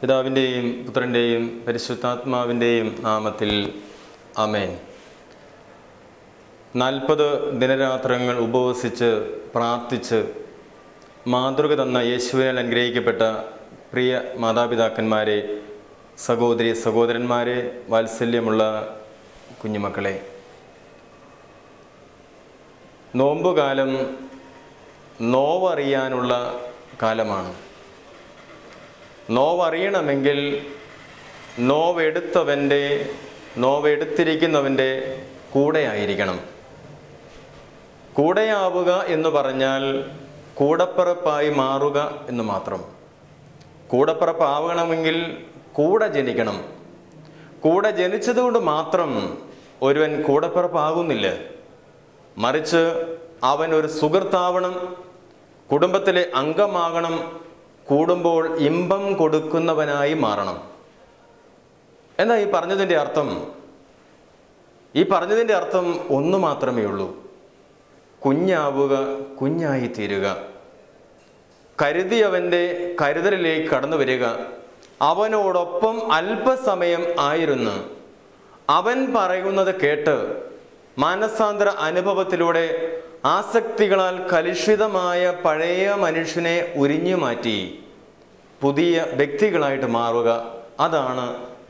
പിതാവിൻ്റെയും പുത്രൻ്റെയും പരിശുദ്ധാത്മാവിൻ്റെയും നാമത്തിൽ ആമേൻ. 40 ദിനരാത്രങ്ങൾ ഉപവസിച്ച് പ്രാർത്ഥിച്ച് മാതൃക തന്ന യേശുവിനാൽ അനുഗ്രഹിക്കപ്പെട്ട പ്രിയ മാതാപിതാക്കന്മാരെ, സഹോദരി സഹോദരന്മാരെ, വാത്സല്യമുള്ള കുഞ്ഞുമക്കളെ, നോമ്പുകാലം നോവറിയാനുള്ള കാലമാണ്. നോവറിയണമെങ്കിൽ നോവെടുത്തിരിക്കുന്നവൻ്റെ കൂടെ ആയിരിക്കണം. കൂടെയാവുക എന്ന് പറഞ്ഞാൽ കൂടപ്പിറപ്പായി മാറുക എന്ന് മാത്രം. കൂടപ്പിറപ്പാവണമെങ്കിൽ കൂടെ ജനിക്കണം. കൂടെ ജനിച്ചതുകൊണ്ട് മാത്രം ഒരുവൻ കൂടപ്പിറപ്പാകുന്നില്ല. മറിച്ച് അവൻ ഒരു സുഹൃത്താവണം, കുടുംബത്തിലെ അംഗമാകണം, കൂടുമ്പോൾ ഇമ്പം കൊടുക്കുന്നവനായി മാറണം. എന്താ ഈ പറഞ്ഞതിൻ്റെ അർത്ഥം? ഈ പറഞ്ഞതിൻ്റെ അർത്ഥം ഒന്ന് മാത്രമേ ഉള്ളൂ: കുഞ്ഞാവുക, കുഞ്ഞായി തീരുക, കരുതിയവൻ്റെ കരുതലിലേക്ക് കടന്നു വരിക, അവനോടൊപ്പം അല്പസമയം ആയിരുന്ന് അവൻ പറയുന്നത് കേട്ട് മാനസാന്തര അനുഭവത്തിലൂടെ ആസക്തികളാൽ കലുഷിതമായ പഴയ മനുഷ്യനെ ഉരിഞ്ഞു മാറ്റി പുതിയ വ്യക്തികളായിട്ട് മാറുക. അതാണ്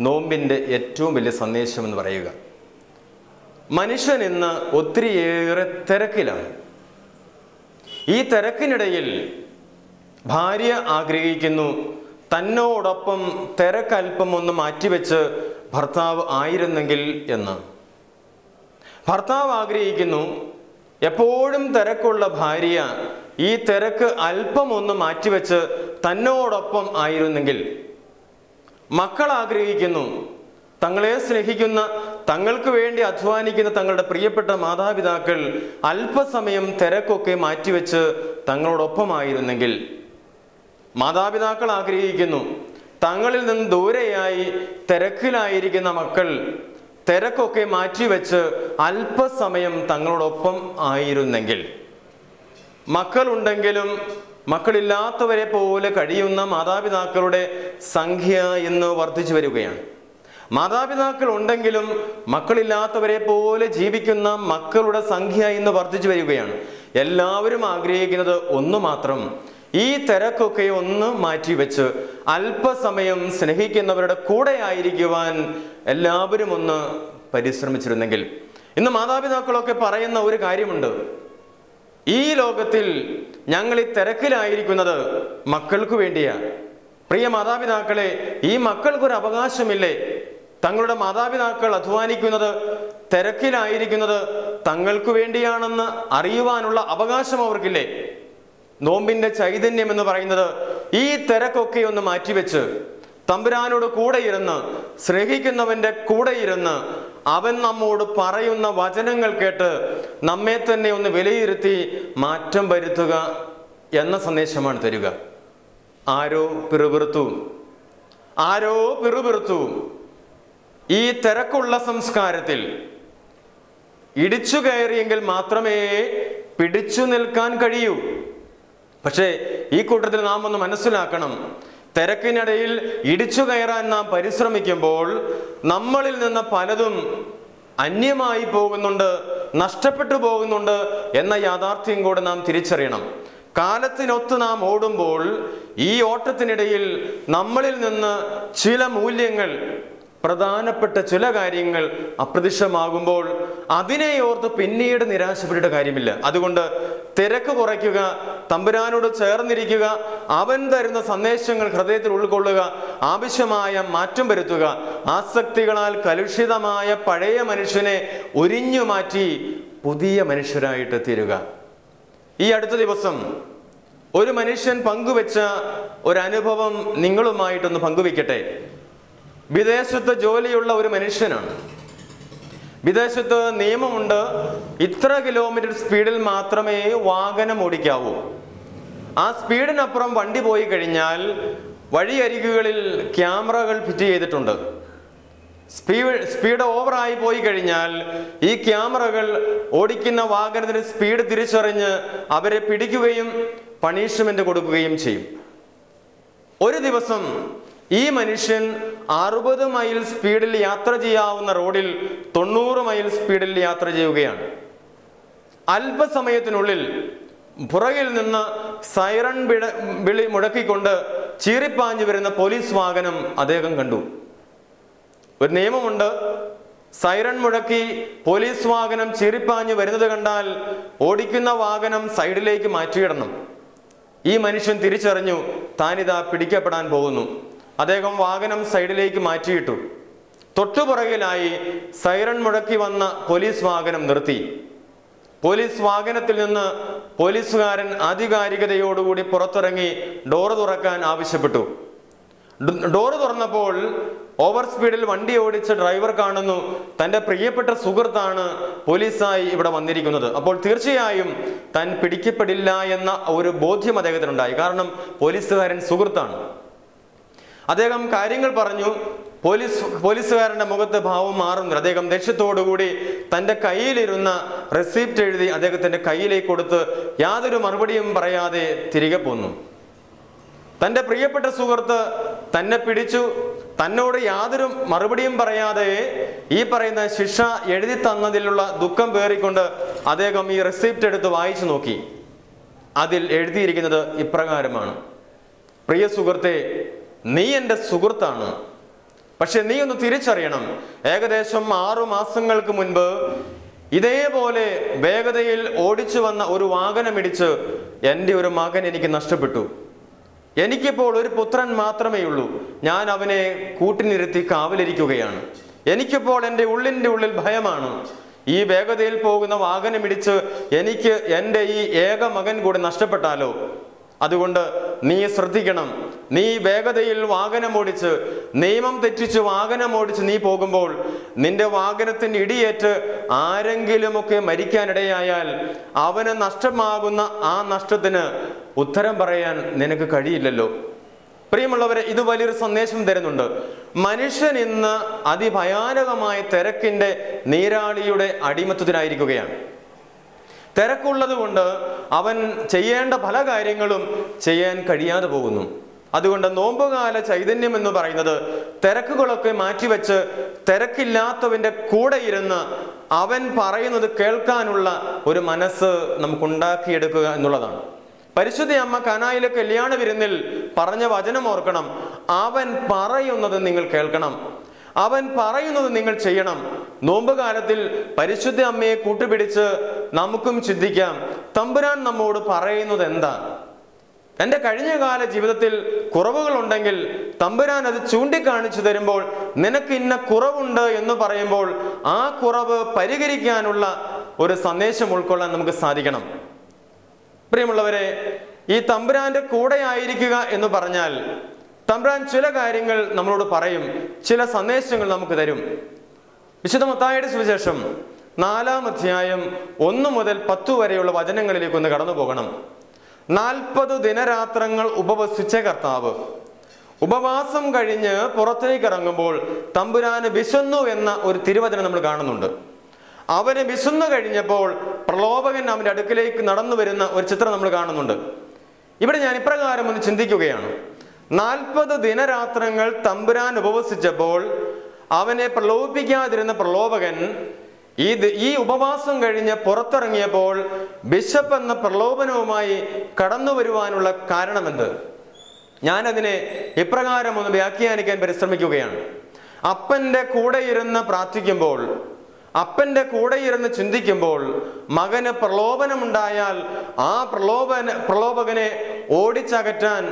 നോമ്പിൻ്റെ ഏറ്റവും വലിയ സന്ദേശം എന്ന് പറയുക. മനുഷ്യൻ ഇന്ന് ഒത്തിരിയേറെ തിരക്കിലാണ്. ഈ തിരക്കിനിടയിൽ ഭാര്യ ആഗ്രഹിക്കുന്നു തന്നോടൊപ്പം തിരക്കൽപ്പം ഒന്ന് മാറ്റിവെച്ച് ഭർത്താവ് ആയിരുന്നെങ്കിൽ എന്ന്. ഭർത്താവ് ആഗ്രഹിക്കുന്നു എപ്പോഴും തിരക്കുള്ള ഭാര്യ ഈ തിരക്ക് അല്പം ഒന്ന് മാറ്റിവെച്ച് തന്നോടൊപ്പം ആയിരുന്നെങ്കിൽ. മക്കൾ ആഗ്രഹിക്കുന്നു തങ്ങളെ സ്നേഹിക്കുന്ന, തങ്ങൾക്ക് വേണ്ടി അധ്വാനിക്കുന്ന തങ്ങളുടെ പ്രിയപ്പെട്ട മാതാപിതാക്കൾ അല്പസമയം തിരക്കൊക്കെ മാറ്റിവെച്ച് തങ്ങളോടൊപ്പമായിരുന്നെങ്കിൽ. മാതാപിതാക്കൾ ആഗ്രഹിക്കുന്നു തങ്ങളിൽ നിന്ന് ദൂരെയായി തിരക്കിലായിരിക്കുന്ന മക്കൾ തിരക്കൊക്കെ മാറ്റിവെച്ച് അല്പസമയം തങ്ങളോടൊപ്പം ആയിരുന്നെങ്കിൽ. മക്കളുണ്ടെങ്കിലും മക്കളില്ലാത്തവരെ പോലെ കഴിയുന്ന മാതാപിതാക്കളുടെ സംഖ്യ ഇന്ന് വർദ്ധിച്ചു വരികയാണ്. മാതാപിതാക്കൾ ഉണ്ടെങ്കിലും മക്കളില്ലാത്തവരെ പോലെ ജീവിക്കുന്ന മക്കളുടെ സംഖ്യ ഇന്ന് വർദ്ധിച്ചു വരികയാണ്. എല്ലാവരും ആഗ്രഹിക്കുന്നത് ഒന്ന് മാത്രം: ഈ തിരക്കൊക്കെ ഒന്ന് മാറ്റിവെച്ച് അല്പസമയം സ്നേഹിക്കുന്നവരുടെ കൂടെ ആയിരിക്കുവാൻ എല്ലാവരും ഒന്ന് പരിശ്രമിച്ചിരുന്നെങ്കിൽ. ഇന്ന് മാതാപിതാക്കളൊക്കെ പറയുന്ന ഒരു കാര്യമുണ്ട്: ഈ ലോകത്തിൽ ഞങ്ങൾ ഈ തിരക്കിലായിരിക്കുന്നത് മക്കൾക്ക് വേണ്ടിയാ. പ്രിയ മാതാപിതാക്കളെ, ഈ മക്കൾക്കൊരു അവകാശമില്ലേ? തങ്ങളുടെ മാതാപിതാക്കൾ അധ്വാനിക്കുന്നത്, തിരക്കിലായിരിക്കുന്നത് തങ്ങൾക്ക് വേണ്ടിയാണെന്ന് അറിയുവാനുള്ള അവകാശം അവർക്കില്ലേ? നോമ്പിന്റെ ചൈതന്യം എന്ന് പറയുന്നത് ഈ തിരക്കൊക്കെ ഒന്ന് മാറ്റിവെച്ച് തമ്പുരാനോട് കൂടെ ഇരുന്ന്, സ്നേഹിക്കുന്നവന്റെ കൂടെ ഇരുന്ന്, അവൻ നമ്മോട് പറയുന്ന വചനങ്ങൾ കേട്ട് നമ്മെ തന്നെ ഒന്ന് വിലയിരുത്തി മാറ്റം വരുത്തുക എന്ന സന്ദേശമാണ് തരിക. ആരോ പിറുപിറുത്തു. ഈ തിരക്കുള്ള സംസ്കാരത്തിൽ ഇടിച്ചു കയറിയെങ്കിൽ മാത്രമേ പിടിച്ചു നിൽക്കാൻ കഴിയൂ. പക്ഷേ ഈ കൂട്ടത്തിൽ നാം ഒന്ന് മനസ്സിലാക്കണം: തിരക്കിനിടയിൽ ഇടിച്ചു കയറാൻ നാം പരിശ്രമിക്കുമ്പോൾ നമ്മളിൽ നിന്ന് പലതും അന്യമായി പോകുന്നുണ്ട്, നഷ്ടപ്പെട്ടു പോകുന്നുണ്ട് എന്ന യാഥാർത്ഥ്യം കൂടെ നാം തിരിച്ചറിയണം. കാലത്തിനൊത്ത് നാം ഓടുമ്പോൾ ഈ ഓട്ടത്തിനിടയിൽ നമ്മളിൽ നിന്ന് ചില മൂല്യങ്ങൾ, പ്രധാനപ്പെട്ട ചില കാര്യങ്ങൾ അപ്രത്യക്ഷമാകുമ്പോൾ അതിനെ ഓർത്ത് പിന്നീട് നിരാശപ്പെട്ടിട്ട് കാര്യമില്ല. അതുകൊണ്ട് തിരക്ക് കുറയ്ക്കുക, തമ്പുരാനോട് ചേർന്നിരിക്കുക, അവൻ തരുന്ന സന്ദേശങ്ങൾ ഹൃദയത്തിൽ ഉൾക്കൊള്ളുക, ആവശ്യമായ മാറ്റം വരുത്തുക, ആസക്തികളാൽ കലുഷിതമായ പഴയ മനുഷ്യനെ ഉരിഞ്ഞു മാറ്റി പുതിയ മനുഷ്യരായിട്ട് തീരുക. ഈ അടുത്ത ദിവസം ഒരു മനുഷ്യൻ പങ്കുവെച്ച ഒരനുഭവം നിങ്ങളുമായിട്ടൊന്ന് പങ്കുവെക്കട്ടെ. വിദേശത്ത് ജോലിയുള്ള ഒരു മനുഷ്യനാണ്. വിദേശത്ത് നിയമമുണ്ട്, ഇത്ര കിലോമീറ്റർ സ്പീഡിൽ മാത്രമേ വാഹനം ഓടിക്കാവൂ. ആ സ്പീഡിനപ്പുറം വണ്ടി പോയി കഴിഞ്ഞാൽ വഴിയരികുകളിൽ ക്യാമറകൾ ഫിറ്റ് ചെയ്തിട്ടുണ്ട്. സ്പീഡ് ഓവറായി പോയി കഴിഞ്ഞാൽ ഈ ക്യാമറകൾ ഓടിക്കുന്ന വാഹനത്തിന് സ്പീഡ് തിരിച്ചറിഞ്ഞ് അവരെ പിടിക്കുകയും പണിഷ്മെന്റ് കൊടുക്കുകയും ചെയ്യും. ഒരു ദിവസം ഈ മനുഷ്യൻ 60 മൈൽ സ്പീഡിൽ യാത്ര ചെയ്യാവുന്ന റോഡിൽ 90 മൈൽ സ്പീഡിൽ യാത്ര ചെയ്യുകയാണ്. അല്പസമയത്തിനുള്ളിൽ പുറകിൽ നിന്ന് സൈറൺ വിളി മുഴക്കിക്കൊണ്ട് ചീറിപ്പാഞ്ഞു വരുന്ന പോലീസ് വാഹനം അദ്ദേഹം കണ്ടു. ഒരു നിയമമുണ്ട്, സൈറൺ മുഴക്കി പോലീസ് വാഹനം ചീറിപ്പാഞ്ഞു വരുന്നത് കണ്ടാൽ ഓടിക്കുന്ന വാഹനം സൈഡിലേക്ക് മാറ്റിയിടണം. ഈ മനുഷ്യൻ തിരിച്ചറിഞ്ഞു താനിതാ പിടിക്കപ്പെടാൻ പോകുന്നു. അദ്ദേഹം വാഹനം സൈഡിലേക്ക് മാറ്റിയിട്ടു. തൊട്ടുപുറകിലായി സൈറൺ മുഴക്കി വന്ന പോലീസ് വാഹനം നിർത്തി. പോലീസ് വാഹനത്തിൽ നിന്ന് പോലീസുകാരൻ ആധികാരികതയോടുകൂടി പുറത്തിറങ്ങി ഡോറ് തുറക്കാൻ ആവശ്യപ്പെട്ടു. ഡോറ് തുറന്നപ്പോൾ ഓവർ സ്പീഡിൽ വണ്ടി ഓടിച്ച ഡ്രൈവർ കാണുന്നു തൻ്റെ പ്രിയപ്പെട്ട സുഹൃത്താണ് പോലീസായി ഇവിടെ വന്നിരിക്കുന്നത്. അപ്പോൾ തീർച്ചയായും താൻ പിടിക്കപ്പെടില്ല എന്ന ഒരു ബോധ്യം അദ്ദേഹത്തിനുണ്ടായി. കാരണം പോലീസുകാരൻ സുഹൃത്താണ്. അദ്ദേഹം കാര്യങ്ങൾ പറഞ്ഞു. പോലീസുകാരന്റെ മുഖത്ത് ഭാവം മാറുന്നില്ല. അദ്ദേഹം ദേഷ്യത്തോടുകൂടി തൻ്റെ കയ്യിലിരുന്ന റെസിപ്റ്റ് എഴുതി അദ്ദേഹത്തിന്റെ കയ്യിലേക്ക് കൊടുത്ത് യാതൊരു മറുപടിയും പറയാതെ തിരികെ പോന്നു. തൻ്റെ പ്രിയപ്പെട്ട സുഹൃത്ത് തന്നെ പിടിച്ചു. തന്നോട് യാതൊരു മറുപടിയും പറയാതെ ഈ പറയുന്ന ശിക്ഷ എഴുതി തന്നതിലുള്ള ദുഃഖം പേറിക്കൊണ്ട് അദ്ദേഹം ഈ റെസിപ്റ്റ് എടുത്ത് വായിച്ചു നോക്കി. അതിൽ എഴുതിയിരിക്കുന്നത് ഇപ്രകാരമാണ്: പ്രിയ സുഹൃത്തെ, നീ എൻ്റെ സുഹൃത്താണ്. പക്ഷെ നീ ഒന്ന് തിരിച്ചറിയണം, ഏകദേശം 6 മാസങ്ങൾക്ക് മുൻപ് ഇതേപോലെ വേഗതയിൽ ഓടിച്ചു വന്ന ഒരു വാഹനമിടിച്ച് എൻ്റെ ഒരു മകൻ എനിക്ക് നഷ്ടപ്പെട്ടു. എനിക്കിപ്പോൾ ഒരു പുത്രൻ മാത്രമേ ഉള്ളൂ. ഞാൻ അവനെ കൂട്ടിനിരുത്തി കാവലിരിക്കുകയാണ്. എനിക്കിപ്പോൾ എൻ്റെ ഉള്ളിൽ ഭയമാണ്. ഈ വേഗതയിൽ പോകുന്ന വാഹനമിടിച്ച് എനിക്ക് എൻ്റെ ഈ ഏക മകൻ കൂടി നഷ്ടപ്പെട്ടാലോ? അതുകൊണ്ട് നീ ശ്രദ്ധിക്കണം. നീ വേഗതയിൽ വാഹനമോടിച്ച് നിയമം തെറ്റിച്ച് വാഹനമോടിച്ച് നീ പോകുമ്പോൾ നിന്റെ വാഹനത്തിന് ഇടിയേറ്റ് ആരെങ്കിലുമൊക്കെ മരിക്കാനിടയായാൽ അവന് നഷ്ടമാകുന്ന ആ നഷ്ടത്തിന് ഉത്തരം പറയാൻ നിനക്ക് കഴിയില്ലല്ലോ. പ്രിയമുള്ളവരെ, ഇത് വലിയൊരു സന്ദേശം തരുന്നുണ്ട്. മനുഷ്യൻ ഇന്ന് അതിഭയാനകമായ തിരക്കിന്റെ നീരാളിയുടെ അടിമത്തത്തിലായിരിക്കുകയാണ്. തിരക്കുള്ളത് കൊണ്ട് അവൻ ചെയ്യേണ്ട പല കാര്യങ്ങളും ചെയ്യാൻ കഴിയാതെ പോകുന്നു. അതുകൊണ്ട് നോമ്പുകാല ചൈതന്യം എന്ന് പറയുന്നത് തിരക്കുകളൊക്കെ മാറ്റിവെച്ച് തിരക്കില്ലാത്തവന്റെ കൂടെ ഇരുന്ന് അവൻ പറയുന്നത് കേൾക്കാനുള്ള ഒരു മനസ്സ് നമുക്കുണ്ടാക്കിയെടുക്കുക എന്നുള്ളതാണ്. പരിശുദ്ധ അമ്മ കാനായിലെ കല്യാണ വിരുന്നിൽ പറഞ്ഞ വചനം ഓർക്കണം: അവൻ പറയുന്നത് നിങ്ങൾ കേൾക്കണം, അവൻ പറയുന്നത് നിങ്ങൾ ചെയ്യണം. നോമ്പുകാലത്തിൽ പരിശുദ്ധ അമ്മയെ കൂട്ടുപിടിച്ച് നമുക്കും ചിന്തിക്കാം, തമ്പുരാൻ നമ്മോട് പറയുന്നത് എന്താ? എൻ്റെ കഴിഞ്ഞകാല ജീവിതത്തിൽ കുറവുകളുണ്ടെങ്കിൽ തമ്പുരാൻ അത് ചൂണ്ടിക്കാണിച്ചു തരുമ്പോൾ നിനക്ക് ഇന്ന കുറവുണ്ട് എന്ന് പറയുമ്പോൾ ആ കുറവ് പരിഹരിക്കാനുള്ള ഒരു സന്ദേശം ഉൾക്കൊള്ളാൻ നമുക്ക് സാധിക്കണം. പ്രിയമുള്ളവരെ, ഈ തമ്പുരാന്റെ കൂടെ ആയിരിക്കുക എന്ന് പറഞ്ഞാൽ തമ്പുരാൻ ചില കാര്യങ്ങൾ നമ്മളോട് പറയും, ചില സന്ദേശങ്ങൾ നമുക്ക് തരും. വിശുദ്ധ മത്തായിയുടെ സുവിശേഷം 4-ാം അധ്യായം 1 മുതൽ 10 വരെയുള്ള വചനങ്ങളിലേക്ക് ഒന്ന് കടന്നു പോകണം. 40 ദിനരാത്രങ്ങൾ ഉപവസിച്ച കർത്താവ് ഉപവാസം കഴിഞ്ഞ് പുറത്തേക്ക് ഇറങ്ങുമ്പോൾ തമ്പുരാന് വിശന്നു എന്ന ഒരു തിരുവചനം നമ്മൾ കാണുന്നുണ്ട്. അവന് വിശന്നു കഴിഞ്ഞപ്പോൾ പ്രലോഭകൻ അവന്റെ അടുക്കിലേക്ക് നടന്നു വരുന്ന ഒരു ചിത്രം നമ്മൾ കാണുന്നുണ്ട്. ഇവിടെ ഞാൻ ഇപ്രകാരം ഒന്ന് ചിന്തിക്കുകയാണ്: 40 ദിനരാത്രങ്ങൾ തമ്പുരാൻ ഉപവസിച്ചപ്പോൾ അവനെ പ്രലോഭിപ്പിക്കാതിരുന്ന പ്രലോഭകൻ ഈ ഉപവാസം കഴിഞ്ഞ് പുറത്തിറങ്ങിയപ്പോൾ ബിഷപ്പ് എന്ന പ്രലോഭനവുമായി കടന്നു വരുവാനുള്ള കാരണമെന്ത്? ഞാനതിനെ ഇപ്രകാരം ഒന്ന് വ്യാഖ്യാനിക്കാൻ പരിശ്രമിക്കുകയാണ്. അപ്പൻ്റെ കൂടെ ഇരുന്ന് പ്രാർത്ഥിക്കുമ്പോൾ, അപ്പൻ്റെ കൂടെ ഇരുന്ന് ചിന്തിക്കുമ്പോൾ മകന് പ്രലോഭനമുണ്ടായാൽ ആ പ്രലോഭകനെ ഓടിച്ചകറ്റാൻ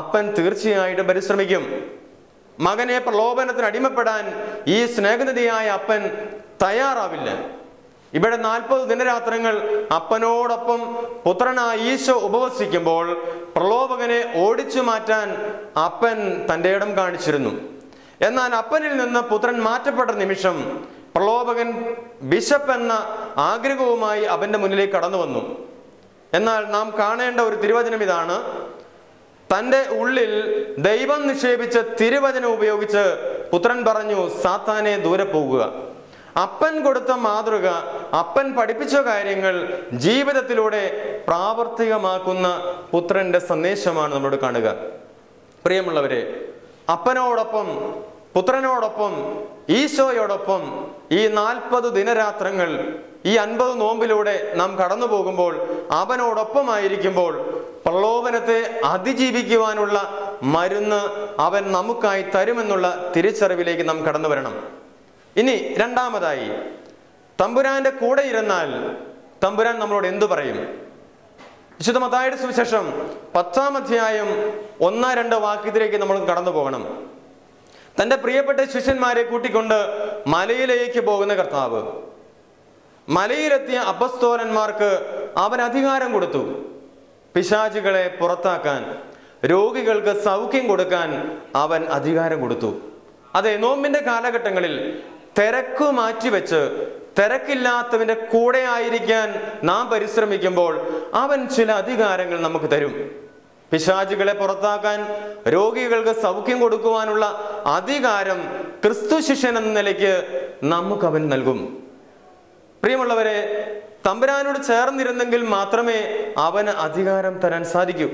അപ്പൻ തീർച്ചയായിട്ടും പരിശ്രമിക്കും. മകനെ പ്രലോഭനത്തിന് അടിമപ്പെടാൻ ഈ സ്നേഹനിധിയായ അപ്പൻ തയ്യാറാവില്ല. ഇവിടെ 40 ദിനരാത്രങ്ങൾ അപ്പനോടൊപ്പം പുത്രനായ ഈശോ ഉപവസിക്കുമ്പോൾ പ്രലോഭകനെ ഓടിച്ചു മാറ്റാൻ അപ്പൻ തൻ്റെ ഇടം കാണിച്ചിരുന്നു. എന്നാൽ അപ്പനിൽ നിന്ന് പുത്രൻ മാറ്റപ്പെട്ട നിമിഷം പ്രലോഭകൻ ബിഷപ്പ് എന്ന ആഗ്രഹവുമായി അവന്റെ മുന്നിലേക്ക് കടന്നു വന്നു. എന്നാൽ നാം കാണേണ്ട ഒരു തിരുവചനം ഇതാണ്: തൻ്റെ ഉള്ളിൽ ദൈവം നിക്ഷേപിച്ച തിരുവചനം ഉപയോഗിച്ച് പുത്രൻ പറഞ്ഞു, സാത്താനെ ദൂരെ പോകുക. അപ്പൻ കൊടുത്ത മാതൃക, അപ്പൻ പഠിപ്പിച്ച കാര്യങ്ങൾ ജീവിതത്തിലൂടെ പ്രാവർത്തികമാക്കുന്ന പുത്രന്റെ സന്ദേശമാണ് നമ്മളോട് കാണുക. പ്രിയമുള്ളവരെ, അപ്പനോടൊപ്പം പുത്രനോടൊപ്പം ഈശോയോടൊപ്പം ഈ 40 ദിനരാത്രങ്ങൾ, ഈ 50 നോമ്പിലൂടെ നാം കടന്നു പോകുമ്പോൾ, അവനോടൊപ്പമായിരിക്കുമ്പോൾ പ്രലോഭനത്തെ അതിജീവിക്കുവാനുള്ള മരുന്ന് അവൻ നമുക്കായി തരുമെന്നുള്ള തിരിച്ചറിവിലേക്ക് നാം കടന്നു വരണം. ഇനി രണ്ടാമതായി, തമ്പുരാന്റെ കൂടെ ഇരുന്നാൽ തമ്പുരാൻ നമ്മളോട് എന്തു പറയും? വിശുദ്ധ മത്തായിയുടെ സുവിശേഷം 10-ാം അധ്യായം 1-2 വാക്യത്തിലേക്ക് നമ്മൾ കടന്നു പോകണം. തൻ്റെ പ്രിയപ്പെട്ട ശിഷ്യന്മാരെ കൂട്ടിക്കൊണ്ട് മലയിലേക്ക് പോകുന്ന കർത്താവ്, മലയിലെത്തിയ അപ്പസ്തോലന്മാർക്ക് അവൻ അധികാരം കൊടുത്തു. പിശാചുകളെ പുറത്താക്കാൻ, രോഗികൾക്ക് സൗഖ്യം കൊടുക്കാൻ അവൻ അധികാരം കൊടുത്തു. അതെ, നോമ്പിന്റെ കാലഘട്ടങ്ങളിൽ തിരക്ക് മാറ്റിവെച്ച് തിരക്കില്ലാത്തവന്റെ കൂടെ ആയിരിക്കാൻ നാം പരിശ്രമിക്കുമ്പോൾ അവൻ ചില അധികാരങ്ങൾ നമുക്ക് തരും. പിശാചുകളെ പുറത്താക്കാൻ, രോഗികൾക്ക് സൗഖ്യം കൊടുക്കുവാനുള്ള അധികാരം ക്രിസ്തു ശിഷ്യൻ എന്ന നിലയ്ക്ക് നമുക്ക് അവൻ നൽകും. പ്രിയമുള്ളവരെ, തമ്പുരാനോട് ചേർന്നിരുന്നെങ്കിൽ മാത്രമേ അവന് അധികാരം തരാൻ സാധിക്കൂ.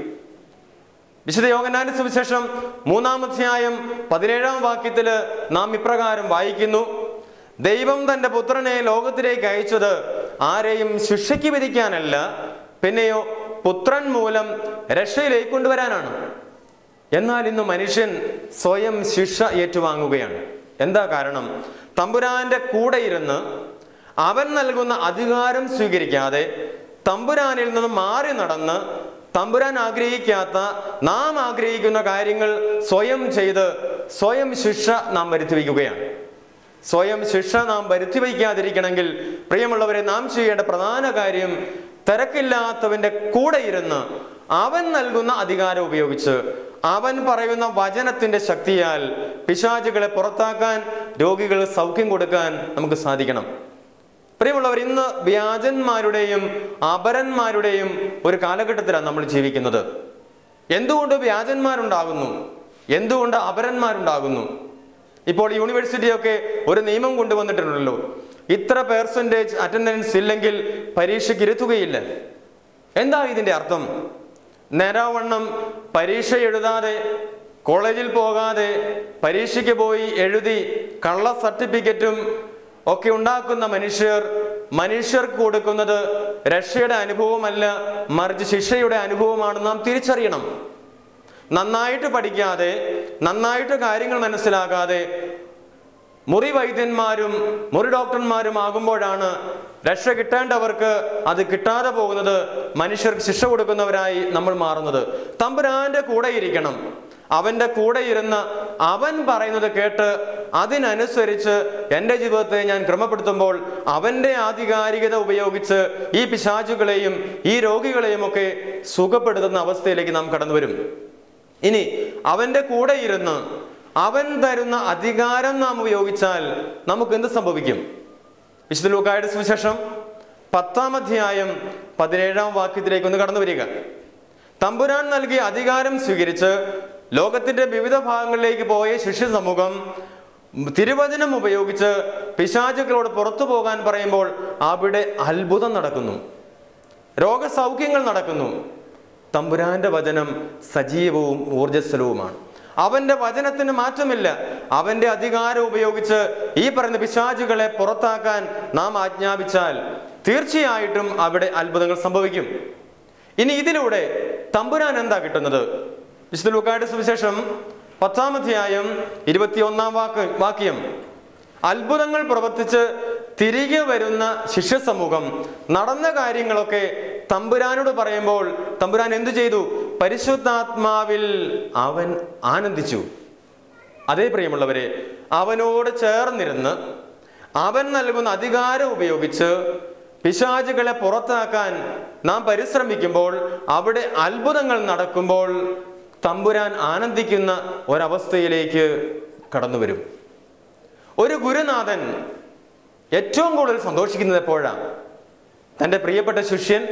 വിശുദ്ധ യോഹന്നാന്റെ സുവിശേഷം 3-ാം അധ്യായം 17-ാം വാക്യത്തില് നാം ഇപ്രകാരം വായിക്കുന്നു: ദൈവം തന്റെ പുത്രനെ ലോകത്തിലേക്ക് അയച്ചത് ആരെയും ശിക്ഷയ്ക്ക് വിധിക്കാനല്ല, പിന്നെയോ പുത്രൻ മൂലം രക്ഷയിലേക്ക് കൊണ്ടുവരാനാണ്. എന്നാൽ ഇന്ന് മനുഷ്യൻ സ്വയം ശിക്ഷ ഏറ്റുവാങ്ങുകയാണ്. എന്താ കാരണം? തമ്പുരാന്റെ കൂടെ ഇരുന്ന് അവൻ നൽകുന്ന അധികാരം സ്വീകരിക്കാതെ, തമ്പുരാനിൽ നിന്ന് മാറി നടന്ന്, തമ്പുരാൻ ആഗ്രഹിക്കാത്ത നാം ആഗ്രഹിക്കുന്ന കാര്യങ്ങൾ സ്വയം ചെയ്ത് സ്വയം ശിക്ഷ നാം വരുത്തി വയ്ക്കുകയാണ്. സ്വയം ശിക്ഷ നാം വരുത്തി വയ്ക്കാതിരിക്കണമെങ്കിൽ പ്രിയമുള്ളവരെ, നാം ചെയ്യേണ്ട പ്രധാന കാര്യം തിരക്കില്ലാത്തവന്റെ കൂടെ ഇരുന്ന് അവൻ നൽകുന്ന അധികാരം ഉപയോഗിച്ച്, അവൻ പറയുന്ന വചനത്തിന്റെ ശക്തിയാൽ പിശാചുകളെ പുറത്താക്കാൻ, രോഗികൾ സൗഖ്യം കൊടുക്കാൻ നമുക്ക് സാധിക്കണം. പ്രിയമുള്ളവർ, ഇന്ന് വ്യാജന്മാരുടെയും അപരന്മാരുടെയും ഒരു കാലഘട്ടത്തിലാണ് നമ്മൾ ജീവിക്കുന്നത്. എന്തുകൊണ്ട് വ്യാജന്മാരുണ്ടാകുന്നു? എന്തുകൊണ്ട് അപരന്മാരുണ്ടാകുന്നു? ഇപ്പോൾ യൂണിവേഴ്സിറ്റിയൊക്കെ ഒരു നിയമം കൊണ്ടുവന്നിട്ടുണ്ടല്ലോ, ഇത്ര % അറ്റൻഡൻസ് ഇല്ലെങ്കിൽ പരീക്ഷയ്ക്ക് ഇരുത്തുകയില്ല. എന്താ ഇതിന്റെ അർത്ഥം? നേരാവണ്ണം പരീക്ഷ എഴുതാതെ, കോളേജിൽ പോകാതെ, പരീക്ഷയ്ക്ക് പോയി എഴുതി കള്ള സർട്ടിഫിക്കറ്റും ഒക്കെ ഉണ്ടാക്കുന്ന മനുഷ്യർക്ക് കൊടുക്കുന്നത് രക്ഷയുടെ അനുഭവമല്ല, മറിച്ച് ശിക്ഷയുടെ അനുഭവമാണ് നാം തിരിച്ചറിയണം. നന്നായിട്ട് പഠിക്കാതെ, നന്നായിട്ട് കാര്യങ്ങൾ മനസ്സിലാക്കാതെ മുറി വൈദ്യന്മാരും മുറി ഡോക്ടർമാരും ആകുമ്പോഴാണ് രക്ഷ കിട്ടേണ്ടവർക്ക് അത് കിട്ടാതെ പോകുന്നത്, മനുഷ്യർക്ക് ശിക്ഷ കൊടുക്കുന്നവരായി നമ്മൾ മാറുന്നത്. തമ്പുരാന്റെ കൂടെ ഇരിക്കണം. അവന്റെ കൂടെ ഇരുന്ന് അവൻ പറയുന്നത് കേട്ട് അതിനനുസരിച്ച് എൻ്റെ ജീവിതത്തെ ഞാൻ ക്രമപ്പെടുത്തുമ്പോൾ അവന്റെ ആധികാരികത ഉപയോഗിച്ച് ഈ പിശാചുകളെയും ഈ രോഗികളെയും ഒക്കെ സുഖപ്പെടുത്തുന്ന അവസ്ഥയിലേക്ക് നാം കടന്നു വരും. ഇനി അവന്റെ കൂടെ ഇരുന്ന് അവൻ തരുന്ന അധികാരം നാം ഉപയോഗിച്ചാൽ നമുക്ക് എന്ത് സംഭവിക്കും? വിശുദ്ധ ലൂക്കായുടെ സുവിശേഷം 10-ാം അധ്യായം 17-ാം വാക്യത്തിലേക്ക് ഒന്ന് കടന്നു വരിക. തമ്പുരാൻ നൽകിയ അധികാരം സ്വീകരിച്ച് ലോകത്തിന്റെ വിവിധ ഭാഗങ്ങളിലേക്ക് പോയ ശിഷ്യ സമൂഹം തിരുവചനം ഉപയോഗിച്ച് പിശാചുക്കളോട് പുറത്തു പോകാൻ പറയുമ്പോൾ അവിടെ അത്ഭുതം നടക്കുന്നു, രോഗസൗഖ്യങ്ങൾ നടക്കുന്നു. തമ്പുരാന്റെ വചനം സജീവവും ഊർജ്ജസ്വലവുമാണ്. അവന്റെ വചനത്തിന് മാറ്റമില്ല. അവന്റെ അധികാരം ഉപയോഗിച്ച് ഈ പറയുന്ന പിശാചുകളെ പുറത്താക്കാൻ നാം ആജ്ഞാപിച്ചാൽ തീർച്ചയായിട്ടും അവിടെ അത്ഭുതങ്ങൾ സംഭവിക്കും. ഇനി ഇതിലൂടെ തമ്പുരാൻ എന്താ കിട്ടുന്നത്? വിശുദ്ധ ലൂക്കായുടെ സുവിശേഷം 10-ാം അധ്യായം 21-ാം വാക്യം: അത്ഭുതങ്ങൾ പ്രവർത്തിച്ച് തിരികെ വരുന്ന ശിഷ്യ സമൂഹം നടന്ന കാര്യങ്ങളൊക്കെ തമ്പുരാനോട് പറയുമ്പോൾ തമ്പുരാൻ എന്തു ചെയ്തു? പരിശുദ്ധാത്മാവിൽ അവൻ ആനന്ദിച്ചു. അതേ പ്രിയമുള്ളവരെ, അവനോട് ചേർന്നിരുന്ന് അവൻ നൽകുന്ന അധികാരം ഉപയോഗിച്ച് പിശാചുകളെ പുറത്താക്കാൻ നാം പരിശ്രമിക്കുമ്പോൾ, അവിടെ അത്ഭുതങ്ങൾ നടക്കുമ്പോൾ തമ്പുരാൻ ആനന്ദിക്കുന്ന ഒരവസ്ഥയിലേക്ക് കടന്നു വരും. ഒരു ഗുരുനാഥൻ ഏറ്റവും കൂടുതൽ സന്തോഷിക്കുന്നത് എപ്പോഴാണ്? തൻ്റെ പ്രിയപ്പെട്ട ശിഷ്യൻ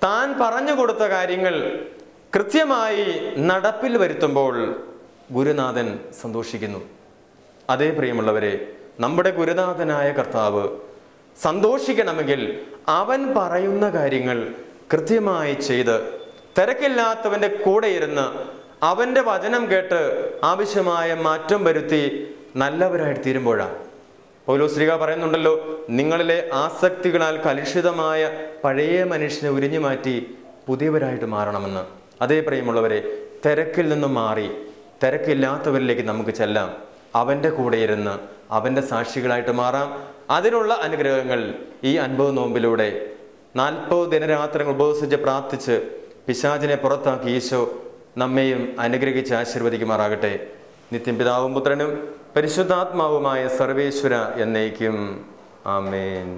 താൻ പറഞ്ഞു കൊടുത്ത കാര്യങ്ങൾ കൃത്യമായി നടപ്പിൽ വരുത്തുമ്പോൾ ഗുരുനാഥൻ സന്തോഷിക്കുന്നു. അതേ പ്രിയമുള്ളവരെ, നമ്മുടെ ഗുരുനാഥനായ കർത്താവ് സന്തോഷിക്കണമെങ്കിൽ അവൻ പറയുന്ന കാര്യങ്ങൾ കൃത്യമായി ചെയ്ത് തിരക്കില്ലാത്തവന്റെ കൂടെ ഇരുന്ന് അവൻ്റെ വചനം കേട്ട് ആവശ്യമായ മാറ്റം വരുത്തി നല്ലവരായിട്ട് തീരുമ്പോഴാണ്. പൗലോസ് പറയുന്നുണ്ടല്ലോ, നിങ്ങളിലെ ആസക്തികളാൽ കലുഷിതമായ പഴയ മനുഷ്യനെ ഉരിഞ്ഞു മാറ്റി പുതിയവരായിട്ട് മാറണമെന്ന്. അതേ പ്രിയമുള്ളവരെ, തിരക്കിൽ നിന്നും മാറി തിരക്കില്ലാത്തവരിലേക്ക് നമുക്ക് ചെല്ലാം. അവൻ്റെ കൂടെ ഇരുന്ന് അവൻ്റെ സാക്ഷികളായിട്ട് മാറാം. അതിനുള്ള അനുഗ്രഹങ്ങൾ ഈ 50 നോമ്പിലൂടെ 40 ദിനരാത്രങ്ങൾ ഉപവസിച്ച് പ്രാർത്ഥിച്ച് പിശാചിനെ പുറത്താക്കി ഈശോ നമ്മെയും അനുഗ്രഹിച്ച് ആശീർവദിക്കുമാറാകട്ടെ. നിത്യം പിതാവും പുത്രനും പരിശുദ്ധാത്മാവുമായ സർവേശ്വര എന്നേക്കും. ആമേൻ.